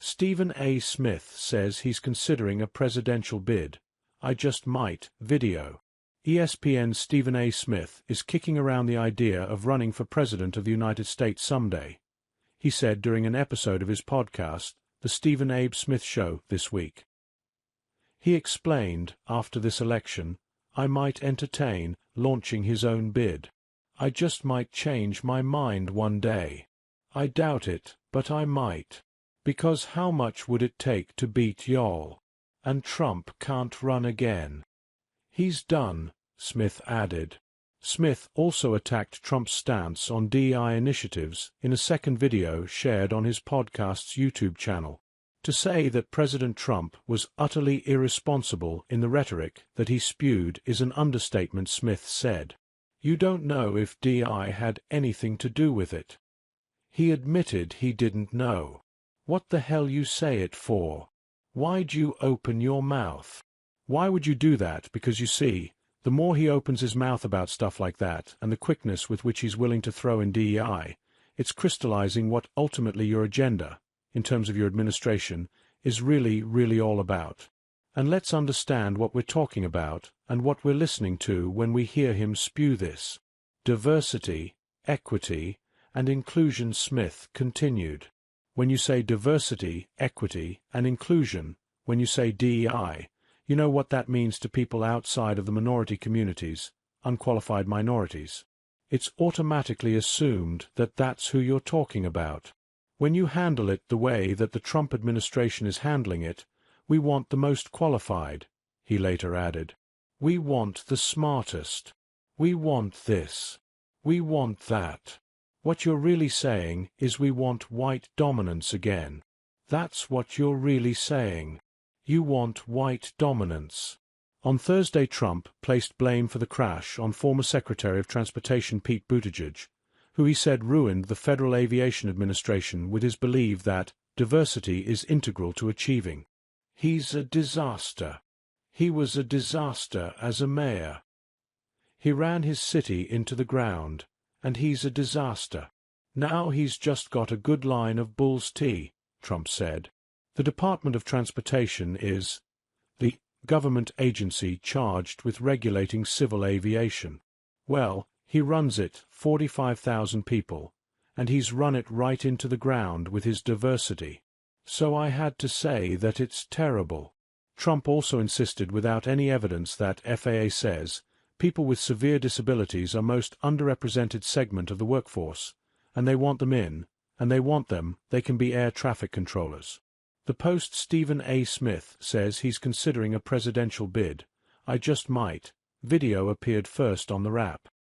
Stephen A. Smith says he's considering a presidential bid. I just might. Video. ESPN's Stephen A. Smith is kicking around the idea of running for president of the United States someday. He said during an episode of his podcast, The Stephen A. Smith Show, this week. He explained, after this election, I might entertain launching his own bid. I just might change my mind one day. I doubt it, but I might. Because how much would it take to beat y'all? And Trump can't run again. He's done, Smith added. Smith also attacked Trump's stance on DEI initiatives in a second video shared on his podcast's YouTube channel. To say that President Trump was utterly irresponsible in the rhetoric that he spewed is an understatement, Smith said. You don't know if DEI had anything to do with it. He admitted he didn't know. What the hell you say it for? Why'd you open your mouth? Why would you do that? Because you see, the more he opens his mouth about stuff like that, and the quickness with which he's willing to throw in DEI, it's crystallizing what ultimately your agenda, in terms of your administration, is really all about. And let's understand what we're talking about, and what we're listening to when we hear him spew this. Diversity, equity, and inclusion, Smith continued. When you say diversity, equity, and inclusion, when you say DEI, you know what that means to people outside of the minority communities, unqualified minorities. It's automatically assumed that that's who you're talking about. When you handle it the way that the Trump administration is handling it, we want the most qualified, he later added. We want the smartest. We want this. We want that. What you're really saying is we want white dominance again. That's what you're really saying. You want white dominance. On Thursday, Trump placed blame for the crash on former Secretary of Transportation Pete Buttigieg, who he said ruined the Federal Aviation Administration with his belief that diversity is integral to achieving. He's a disaster. He was a disaster as a mayor. He ran his city into the ground, and he's a disaster. Now he's just got a good line of bull's tea, Trump said. The Department of Transportation is the government agency charged with regulating civil aviation. Well, he runs it, 45,000 people, and he's run it right into the ground with his diversity. So I had to say that it's terrible. Trump also insisted without any evidence that FAA says people with severe disabilities are most underrepresented segment of the workforce, and they want them in, and they want them, they can be air traffic controllers. The Post's Stephen A. Smith says he's considering a presidential bid. I just might. Video appeared first on the Wrap.